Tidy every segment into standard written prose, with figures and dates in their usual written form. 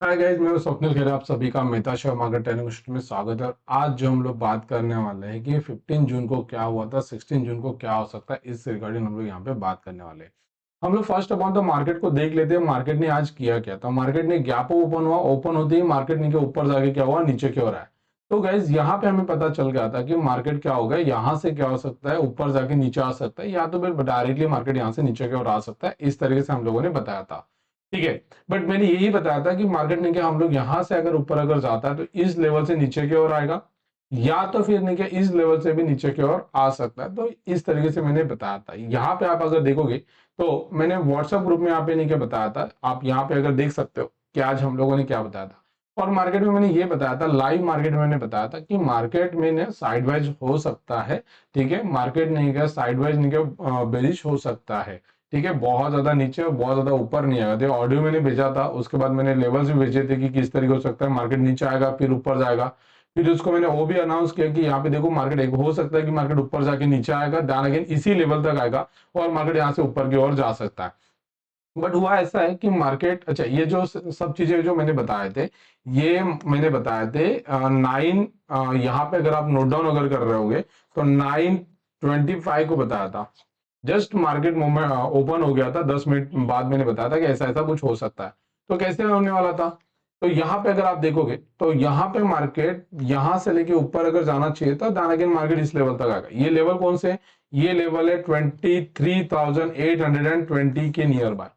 Hi guys, मैं हूं स्वप्निल खेर। आप सभी का मेहता शेयर मार्केट ट्रेनिंग में स्वागत है। और आज जो हम लोग बात करने वाले हैं कि 15 जून को क्या हुआ था, 16 जून को क्या हो सकता है, इस रिगार्डिंग हम लोग यहाँ पे बात करने वाले हैं। हम लोग फर्स्ट ऑफ ऑल तो मार्केट को देख लेते हैं। मार्केट ने आज किया क्या था। मार्केट ने गैप ओपन हुआ, ओपन होते ही मार्केट नीचे ऊपर जाके क्या हुआ, नीचे की ओर आया। तो गाइज यहाँ पे हमें पता चल गया था कि मार्केट क्या होगा, यहाँ से क्या हो सकता है, ऊपर जाके नीचे आ सकता है, या तो फिर डायरेक्टली मार्केट यहाँ से नीचे की ओर आ सकता है। इस तरीके से हम लोगों ने बताया था, ठीक है। बट मैंने यही बताया था कि मार्केट ने क्या, हम लोग यहां से अगर ऊपर अगर जाता है तो इस लेवल से नीचे की ओर आएगा, या तो फिर नहीं क्या इस लेवल से भी नीचे की ओर आ सकता है। तो इस तरीके से मैंने बताया था। यहाँ पे आप अगर देखोगे तो मैंने व्हाट्सएप ग्रुप में यहाँ पे नहीं क्या बताया था, आप यहाँ पे अगर देख सकते हो कि आज हम लोगों ने क्या बताया था। और मार्केट में मैंने ये बताया था, लाइव मार्केट में मैंने बताया था कि मार्केट में साइडवाइज हो सकता है, ठीक है। मार्केट नहीं क्या साइडवाइज नहीं क्या बेरिश हो सकता है, ठीक है। बहुत ज्यादा नीचे और बहुत ज्यादा ऊपर नहीं आएगा। देखो ऑडियो मैंने भेजा था, उसके बाद मैंने लेवल्स भी भेजे थे कि किस तरीके हो सकता है, मार्केट नीचे आएगा फिर ऊपर जाएगा। फिर उसको मैंने वो भी अनाउंस किया कि यहाँ पे देखो मार्केट एक हो सकता है कि मार्केट ऊपर जाके नीचे आएगा, दैन अगेन इसी लेवल तक आएगा और मार्केट यहाँ से ऊपर की ओर जा सकता है। बट हुआ ऐसा है कि मार्केट, अच्छा ये जो सब चीजें जो मैंने बताए थे, ये मैंने बताए थे 9, यहाँ पे अगर आप नोट डाउन अगर कर रहे होगे तो 9:25 को बताया था। जस्ट मार्केट मूवमेंट ओपन हो गया था 10 मिनट बाद मैंने बताया था कि ऐसा ऐसा कुछ हो सकता है। तो कैसे होने वाला था, तो यहाँ पे अगर आप देखोगे तो यहाँ पे मार्केट यहाँ से लेके ऊपर अगर जाना चाहिए था, दैन अगेन मार्केट इस लेवल तक आएगा। ये लेवल कौन से है, ये लेवल है 23,820 के नियर बाय।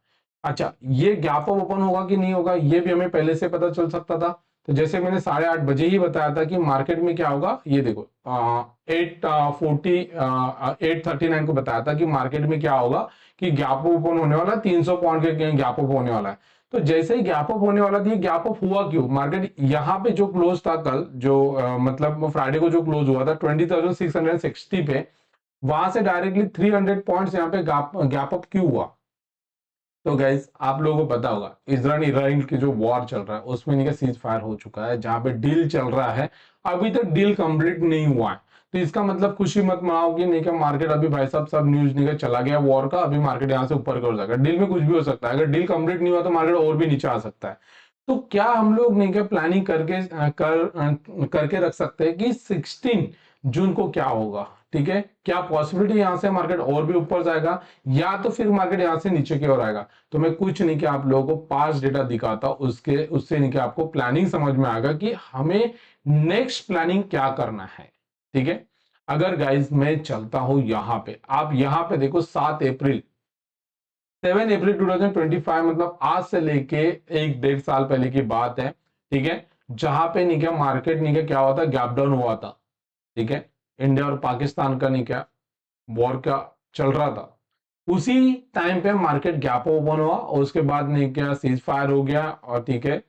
अच्छा, ये गैप अप ओपन होगा कि नहीं होगा, ये भी हमें पहले से पता चल सकता था। तो जैसे मैंने 8:30 बजे ही बताया था कि मार्केट में क्या होगा, ये देखो 8:39 को बताया था कि मार्केट में क्या होगा कि गैप ओपन होने वाला है, 300 पॉइंट के गैप अप होने वाला है। तो जैसे ही गैप अप होने वाला था, ये गैप अप हुआ क्यों, मार्केट यहाँ पे जो क्लोज था कल, जो मतलब फ्राइडे को जो क्लोज हुआ था 20,660 पे, वहां से डायरेक्टली 300 पॉइंट्स यहाँ पे गैप अप क्यों हुआ। तो गैस आप लोगों को पता होगा, इजराइल इजराइल की जो वॉर चल रहा है उसमें नहीं सीज फायर हो चुका है, जहां पे डील चल रहा है। अभी तक डील कंप्लीट नहीं हुआ है। तो इसका मतलब खुशी मत मनाओ कि नहीं, क्या मार्केट अभी भाई साहब सब न्यूज नहीं चला गया वॉर का, अभी मार्केट यहाँ से ऊपर कर जाएगा। डील में कुछ भी हो सकता है, अगर डील कंप्लीट नहीं हुआ तो मार्केट और भी नीचे आ सकता है। तो क्या हम लोग नहीं क्या प्लानिंग करके रख सकते हैं कि 16 जून को क्या होगा, ठीक है। क्या पॉसिबिलिटी यहाँ से मार्केट और भी ऊपर जाएगा, या तो फिर मार्केट यहाँ से नीचे की ओर आएगा। तो मैं कुछ नहीं किया, आप लोगों को पास डेटा दिखाता, उसके उससे नहीं किया आपको प्लानिंग समझ में आएगा कि हमें नेक्स्ट प्लानिंग क्या करना है, ठीक है। अगर गाइज मैं चलता हूं यहाँ पे, आप यहाँ पे देखो 7 अप्रैल, 7 अप्रैल 2025, मतलब आज से लेके 1 डेढ़ साल पहले की बात है, ठीक है। जहां पे नहीं क्या मार्केट नहीं क्या हुआ था, गैप डाउन हुआ था, ठीक है। इंडिया और पाकिस्तान का नहीं क्या वॉर का चल रहा था, उसी टाइम पे मार्केट गैप ओपन हुआ और उसके बाद नहीं क्या सीज फायर हो गया, और ठीक है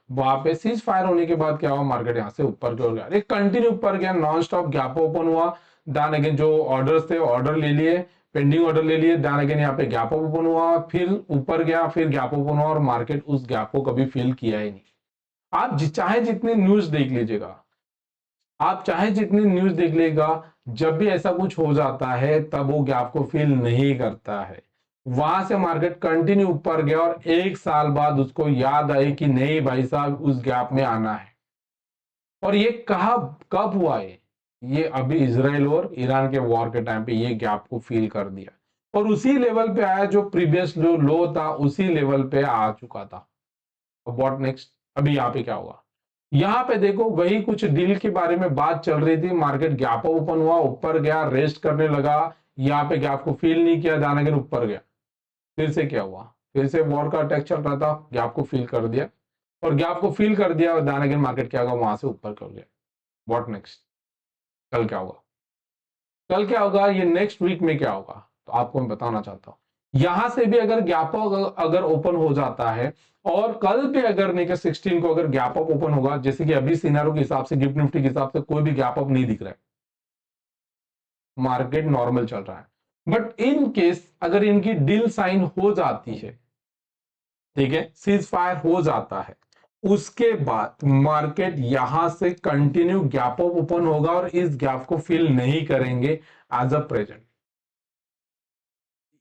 वहां पे सीज फायर होने के बाद क्या हुआ, मार्केट यहाँ से ऊपर की ओर गया, कंटिन्यू ऊपर गया, नॉन स्टॉप गैप ओपन हुआ। दैन अगेन जो ऑर्डर्स थे ऑर्डर ले लिए, पेंडिंग ऑर्डर ले लिए, दैन अगेन यहाँ पे गैप ओपन हुआ, फिर ऊपर गया, फिर गैप ओपन हुआ, और मार्केट उस गैप को कभी फिल किया ही नहीं। आप चाहे जितने न्यूज देख लीजिएगा, आप चाहे जितनी न्यूज देख लेगा, जब भी ऐसा कुछ हो जाता है तब वो गैप को फिल नहीं करता है। वहां से मार्केट कंटिन्यू ऊपर गया और 1 साल बाद उसको याद आई कि नहीं भाई साहब उस गैप में आना है। और ये कहा कब हुआ है, ये अभी इसराइल और ईरान के वॉर के टाइम पे ये गैप को फील कर दिया, और उसी लेवल पे आया जो प्रीवियस जो लो था उसी लेवल पे आ चुका था। व्हाट नेक्स्ट, अभी यहाँ पे क्या होगा। यहाँ पे देखो वही कुछ डील के बारे में बात चल रही थी, मार्केट गैप ओपन हुआ, ऊपर गया, रेस्ट करने लगा, यहाँ पे गैप को फील नहीं किया, जाने के ऊपर गया। फिर से क्या हुआ, फिर से वॉर का अटैक चल रहा था, गैप को फील कर दिया, और गैप को फील कर दिया, जाने के मार्केट क्या होगा, वहां से ऊपर कर गया। व्हाट नेक्स्ट, कल क्या होगा, कल क्या होगा, ये नेक्स्ट वीक में क्या होगा, तो आपको मैं बताना चाहता हूं। यहां से भी अगर गैप अगर ओपन हो जाता है, और कल पे अगर नहीं कि 16 को अगर गैप अप ओपन होगा, जैसे कि अभी सिनारो के हिसाब से, गिफ्ट निफ्टी के हिसाब से कोई भी गैप अप नहीं दिख रहा है, मार्केट नॉर्मल चल रहा है। बट इन केस अगर इनकी डील साइन हो जाती है, ठीक है, सीज फायर हो जाता है, उसके बाद मार्केट यहां से कंटिन्यू गैप अप ओपन होगा और इस गैप को फिल नहीं करेंगे एज अ प्रेजेंट,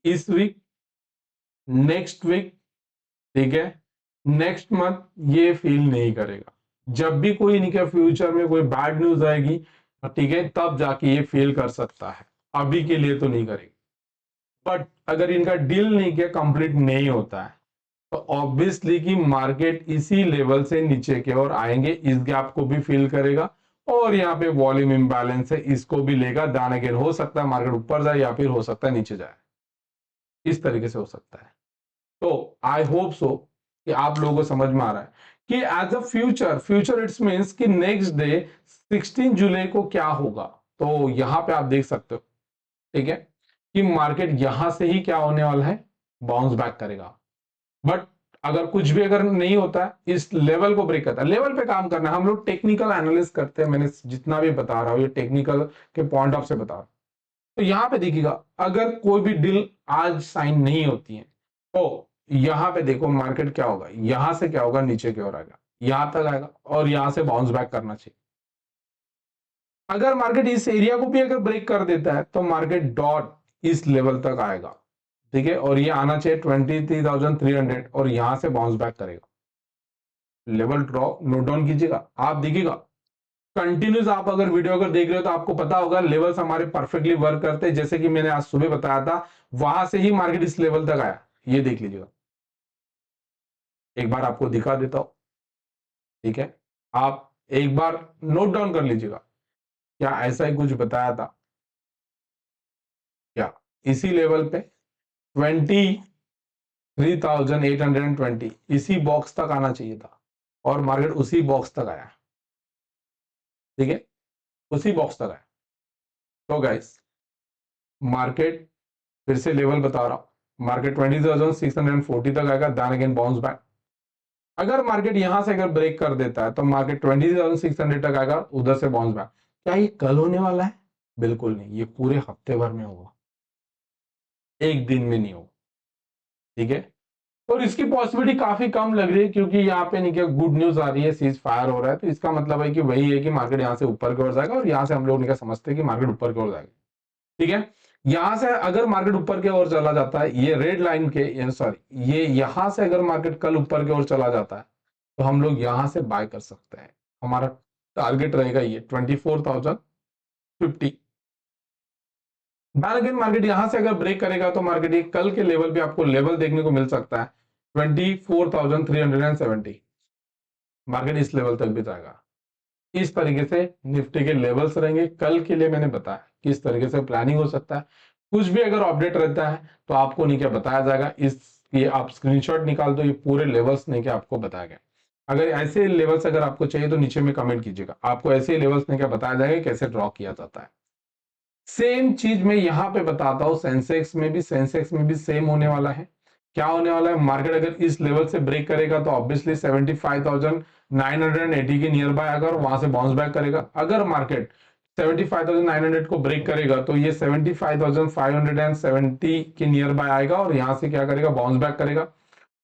इस वीक, नेक्स्ट वीक, ठीक है, नेक्स्ट मंथ ये फील नहीं करेगा। जब भी कोई इनके फ्यूचर में कोई बैड न्यूज आएगी, ठीक है, तब जाके ये फील कर सकता है, अभी के लिए तो नहीं करेगी। बट अगर इनका डील नहीं किया, कंप्लीट नहीं होता है, तो ऑब्वियसली कि मार्केट इसी लेवल से नीचे की ओर आएंगे, इस गैप को भी फील करेगा और यहाँ पे वॉल्यूम इंबैलेंस है, इसको भी लेगा। दान अगेन हो सकता है मार्केट ऊपर जाए या फिर हो सकता है नीचे जाए, इस तरीके से हो सकता है। तो आई होप सो कि आप लोगों को समझ में आ रहा है कि as a future it's means कि नेक्स्ट डे 16 जुलाई को क्या होगा। तो यहां पे आप देख सकते हो, ठीक है, कि मार्केट यहां से ही क्या होने वाला है, बाउंस बैक करेगा। बट अगर कुछ भी अगर नहीं होता है, इस लेवल को ब्रेक करता है, लेवल पे काम करना है। हम लोग टेक्निकल एनालिसिस करते हैं, मैंने जितना भी बता रहा हूं ये टेक्निकल के पॉइंट ऑफ से बता रहा हूं। तो यहां पे देखिएगा, अगर कोई भी डील आज साइन नहीं होती है, तो यहां पे देखो मार्केट क्या होगा, यहां से क्या होगा, नीचे की ओर आएगा, यहां तक आएगा और यहां से बाउंस बैक करना चाहिए। अगर मार्केट इस एरिया को भी अगर ब्रेक कर देता है, तो मार्केट डॉट इस लेवल तक आएगा, ठीक है, और ये आना चाहिए 23,300 और यहां से बाउंस बैक करेगा। लेवल ड्रॉ नोट डाउन कीजिएगा, आप देखिएगा कंटिन्यूस। आप अगर वीडियो अगर देख रहे हो तो आपको पता होगा लेवल्स हमारे परफेक्टली वर्क करते हैं। जैसे कि मैंने आज सुबह बताया था, वहां से ही मार्केट इस लेवल तक आया, ये देख लीजिएगा, एक बार आपको दिखा देता हूं, ठीक है, आप एक बार नोट डाउन कर लीजिएगा। क्या ऐसा ही कुछ बताया था क्या? इसी लेवल पे 23,820 इसी बॉक्स तक आना चाहिए था और मार्केट उसी बॉक्स तक आया, ठीक है, उसी बॉक्स तक आया। तो गाइस मार्केट फिर से लेवल बता रहा हूं, मार्केट 20,640 तक आएगा, देन अगेन बाउंस बैक। अगर मार्केट यहां से अगर ब्रेक कर देता है तो मार्केट 20,600 तक आएगा, उधर से बाउंस बैक। क्या ये कल होने वाला है? बिल्कुल नहीं, ये पूरे हफ्ते भर में होगा, एक दिन में नहीं होगा, ठीक है। और इसकी पॉसिबिलिटी काफी कम लग रही है, क्योंकि यहाँ पे नहीं क्या गुड न्यूज आ रही है, सीज फायर हो रहा है, तो इसका मतलब है कि वही है कि मार्केट यहाँ से ऊपर की ओर जाएगा और यहाँ से हम लोग नहीं क्या समझते हैं कि मार्केट ऊपर की ओर जाएगा, ठीक है। यहां से अगर मार्केट ऊपर की ओर चला जाता है, ये रेड लाइन के सॉरी ये यहां से अगर मार्केट कल ऊपर की ओर चला जाता है, तो हम लोग यहां से बाय कर सकते हैं। हमारा टारगेट रहेगा ये 24,050। अगेन मार्केट यहां से अगर ब्रेक करेगा तो मार्केट ये कल के लेवल भी आपको लेवल देखने को मिल सकता है 24,370। मार्केट इस लेवल तक भी जाएगा। इस तरीके से निफ्टी के लेवल्स रहेंगे। कल के लिए मैंने बताया किस तरीके से प्लानिंग हो सकता है। कुछ भी अगर अपडेट रहता है तो आपको नहीं क्या बताया जाएगा, इस ये आप स्क्रीनशॉट निकाल दो, ये पूरे लेवल्स नहीं क्या आपको बताया गया। अगर ऐसे लेवल्स अगर आपको चाहिए तो नीचे में कमेंट कीजिएगा, आपको ऐसे लेवल्स नहीं क्या बताया जाएगा कैसे ड्रॉ किया जाता है। सेम चीज मैं यहां पे बताता हूं, सेंसेक्स में भी सेम होने वाला है। क्या होने वाला है, मार्केट अगर इस लेवल से ब्रेक करेगा तो ऑब्वियसली 75,980 के नियर बाय आएगा और वहां से बाउंस बैक करेगा। अगर मार्केट 75,900 को ब्रेक करेगा तो ये 75,570 के नियर बाय आएगा और यहां से क्या करेगा, बाउंस बैक करेगा।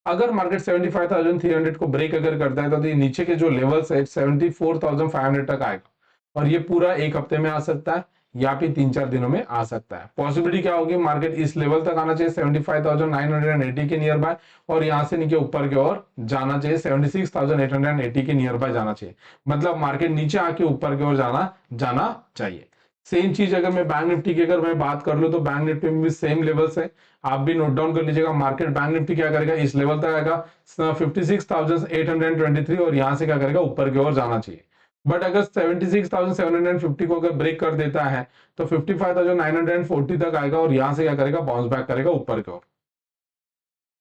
अगर मार्केट 75,300 को ब्रेक अगर करता है तो ये नीचे के जो लेवल्स है 74,500 तक आएगा और ये पूरा एक हफ्ते में आ सकता है या फिर 3-4 दिनों में आ सकता है। पॉसिबिलिटी क्या होगी, मार्केट इस लेवल तक आना चाहिए 75,980 के नियर बाय और यहां से नीचे ऊपर की ओर जाना चाहिए 76,880 के नियर बाय जाना चाहिए। मतलब मार्केट नीचे आके ऊपर की ओर जाना चाहिए। सेम चीज अगर मैं बैंक निफ्टी की अगर मैं बात कर लूं तो बैंक निफ्टी में भी सेम लेवल्स है, आप भी नोट डाउन कर लीजिएगा। मार्केट बैंक निफ्टी क्या करेगा, इस लेवल तक आएगा 56,823 और यहां से क्या करेगा, ऊपर की ओर जाना चाहिए। बट अगर 76,750 को अगर ब्रेक कर देता है तो 55,940 तक आएगा और यहां से क्या करेगा, बाउंस बैक करेगा ऊपर की ओर।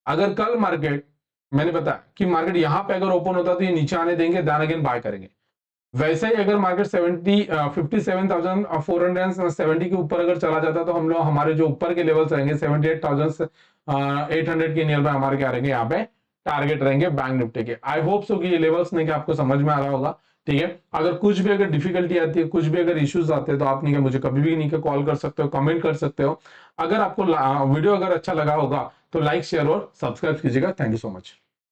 अगर कल मार्केट, मैंने बताया कि मार्केट यहां पे अगर ओपन होता तो ये नीचे आने देंगे, देन अगेन बाय करेंगे। वैसे ही अगर मार्केट 57,470 के ऊपर अगर चला जाता तो हम लोग हमारे जो ऊपर के लेवल्स रहेंगे 78,800 के नियर बाय हमारे क्या रहेंगे, यहाँ पे टारगेट रहेंगे बैंक निफ्टी के। आई होप सो कि ये लेवल्स नहीं कि आपको समझ में आ रहा होगा, ठीक है। अगर कुछ भी अगर डिफिकल्टी आती है, कुछ भी अगर इश्यूज आते हैं तो आप नहीं मुझे कभी भी नहीं कॉल कर सकते हो, कमेंट कर सकते हो। अगर आपको वीडियो अगर अच्छा लगा होगा तो लाइक शेयर और सब्सक्राइब कीजिएगा। Thank you so much.